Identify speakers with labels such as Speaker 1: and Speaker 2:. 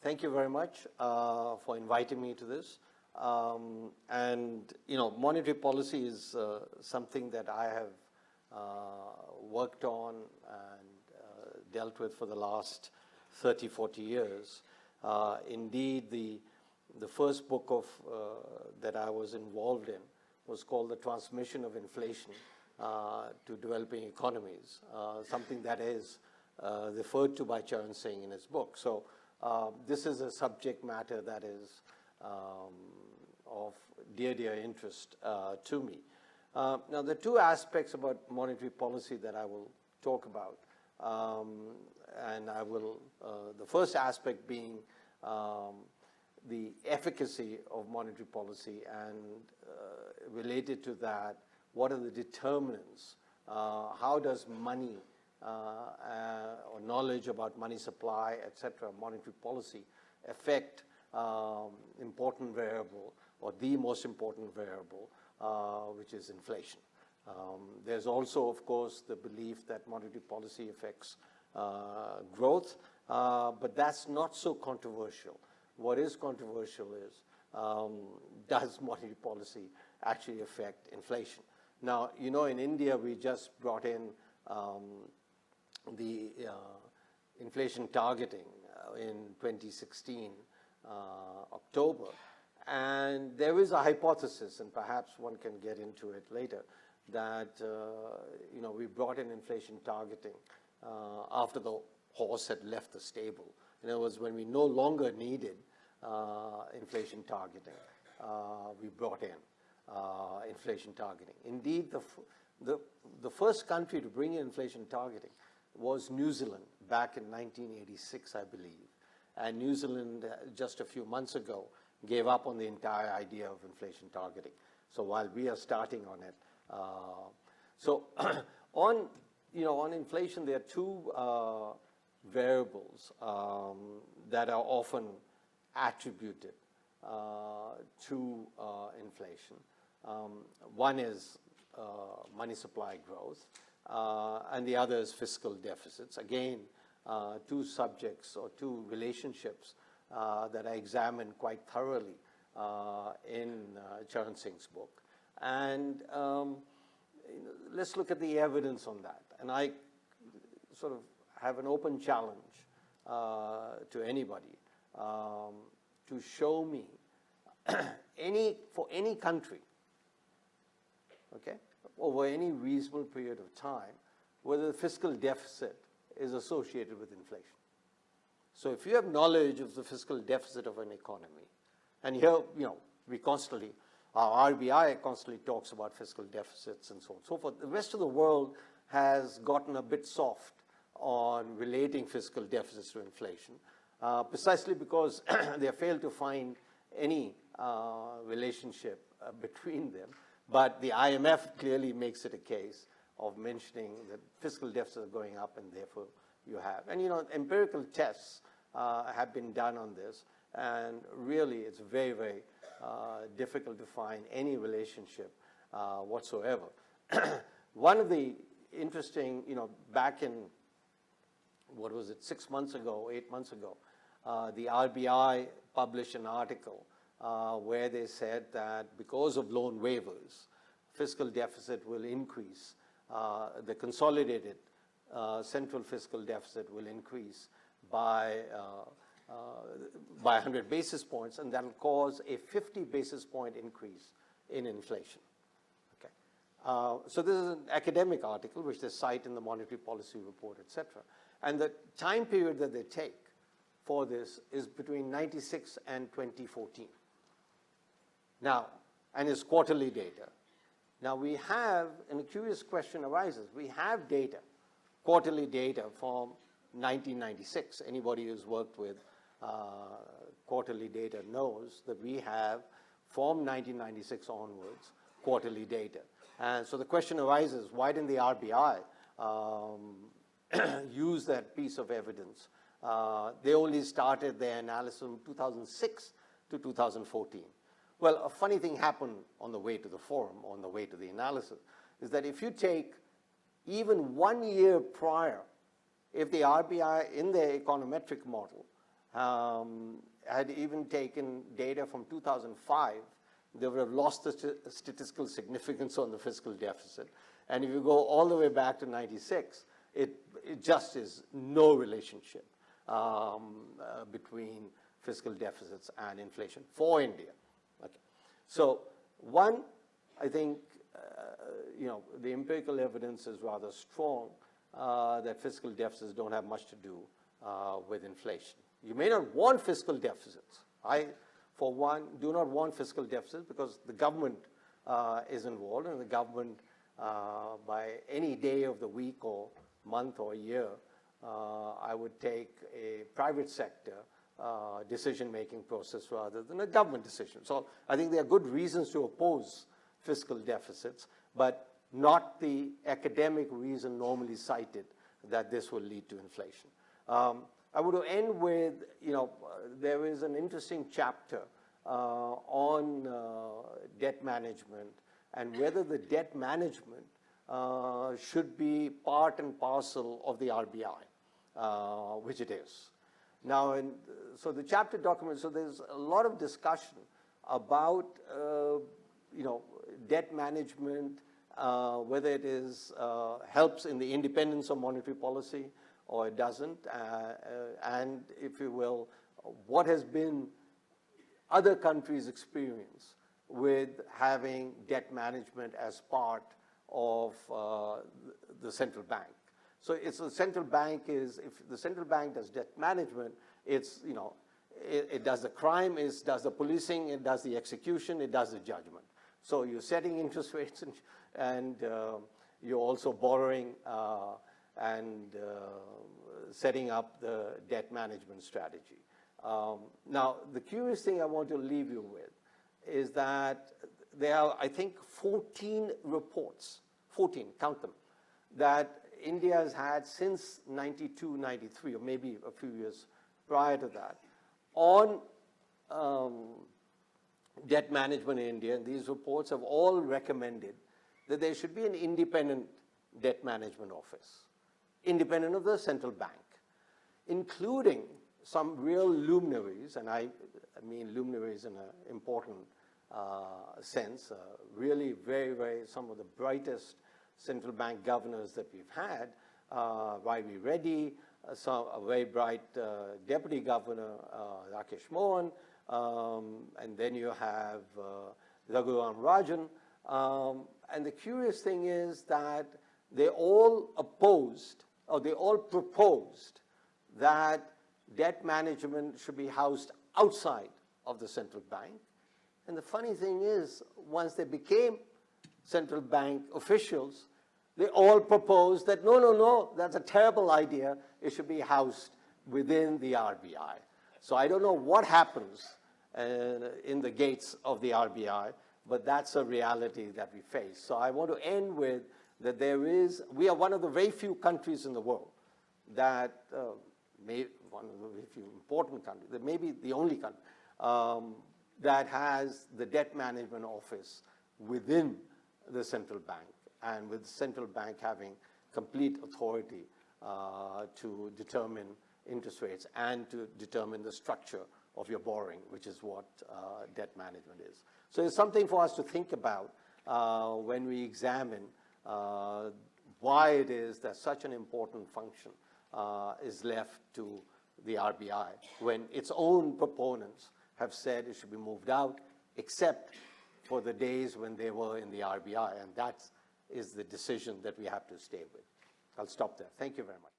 Speaker 1: Thank you very much for inviting me to this. Monetary policy is something that I have worked on and dealt with for the last 30, 40 years. Indeed, the first book that I was involved in was called The Transmission of Inflation to Developing Economies, something that is referred to by Charan Singh in his book. So this is a subject matter that is of dear interest to me. Now, there are two aspects about monetary policy that I will talk about. The first aspect being the efficacy of monetary policy, and related to that, what are the determinants? How does money or knowledge about money supply, etc., monetary policy affect important variable, or the most important variable, which is inflation? There's also, of course, the belief that monetary policy affects growth, but that's not so controversial. What is controversial is, does monetary policy actually affect inflation? Now, you know, in India, we just brought in the inflation targeting in 2016, October. And there is a hypothesis, and perhaps one can get into it later, that we brought in inflation targeting after the horse had left the stable. In other words, when we no longer needed inflation targeting, we brought in inflation targeting. Indeed, the first country to bring in inflation targeting was New Zealand back in 1986, I believe. And New Zealand, just a few months ago, gave up on the entire idea of inflation targeting. So while we are starting on it, on inflation, there are two variables that are often attributed to inflation. One is money supply growth, and the other is fiscal deficits. Again, two subjects or two relationships that I examined quite thoroughly in Charan Singh's book. And let's look at the evidence on that. And I sort of have an open challenge to anybody to show me for any country, okay, over any reasonable period of time, whether the fiscal deficit is associated with inflation. So if you have knowledge of the fiscal deficit of an economy, and here, we constantly, our RBI constantly talks about fiscal deficits and so on and so forth. The rest of the world has gotten a bit soft on relating fiscal deficits to inflation, precisely because they have failed to find any relationship between them. But the IMF clearly makes it a case of mentioning that fiscal deficits are going up, and therefore you have. And empirical tests have been done on this, and really it's very difficult to find any relationship whatsoever. One of the interesting, back in, 6 months ago, 8 months ago, the RBI published an article where they said that because of loan waivers, fiscal deficit will increase. The consolidated central fiscal deficit will increase by 100 basis points, and that will cause a 50 basis point increase in inflation. Okay. So this is an academic article which they cite in the Monetary Policy Report, etc. And the time period that they take for this is between 96 and 2014. Now, and it's quarterly data. Now we have, and a curious question arises, we have data, quarterly data from 1996. Anybody who's worked with quarterly data knows that we have, from 1996 onwards, quarterly data. And so the question arises, why didn't the RBI use that piece of evidence? They only started their analysis from 2006 to 2014. Well, a funny thing happened on the way to the forum, on the way to the analysis, is that if you take even 1 year prior, if the RBI in their econometric model had even taken data from 2005, they would have lost the statistical significance on the fiscal deficit. And if you go all the way back to 96, it just is no relationship between fiscal deficits and inflation for India. Okay. So one, I think, the empirical evidence is rather strong that fiscal deficits don't have much to do with inflation. You may not want fiscal deficits. I, for one, do not want fiscal deficits because the government is involved, and the government, by any day of the week or month or year, I would take a private sector decision-making process rather than a government decision. So I think there are good reasons to oppose fiscal deficits, but not the academic reason normally cited that this will lead to inflation. I want to end with, there is an interesting chapter on debt management and whether the debt management should be part and parcel of the RBI, which it is. Now, so the chapter document, so there's a lot of discussion about, debt management, whether it is helps in the independence of monetary policy or it doesn't, and if you will, what has been other countries' experience with having debt management as part of the central bank. So it's the central bank is, if the central bank does debt management, it's, it does the crime, it does the policing, it does the execution, it does the judgment. So you're setting interest rates and you're also borrowing and setting up the debt management strategy. Now, the curious thing I want to leave you with is that there are, I think, 14 reports, 14, count them, that India has had since 92, 93, or maybe a few years prior to that, on debt management in India. And these reports have all recommended that there should be an independent debt management office, independent of the central bank, including some real luminaries, and I mean luminaries in an important sense, really very, very, some of the brightest central bank governors that we've had, Y.V. Reddy, a very bright deputy governor, Rakesh Mohan, and then you have Raghuram Rajan. And the curious thing is that they all opposed, or they all proposed, that debt management should be housed outside of the central bank. And the funny thing is, once they became central bank officials, they all proposed that, no, that's a terrible idea. It should be housed within the RBI. So I don't know what happens in the gates of the RBI, but that's a reality that we face. So I want to end with that we are one of the very few countries in the world that, one of the very few important countries, that may be the only country, that has the debt management office within the central bank, and with the central bank having complete authority to determine interest rates and to determine the structure of your borrowing, which is what debt management is. So it's something for us to think about when we examine why it is that such an important function is left to the RBI, when its own proponents have said it should be moved out, except for the days when they were in the RBI, and that is the decision that we have to stay with. I'll stop there. Thank you very much.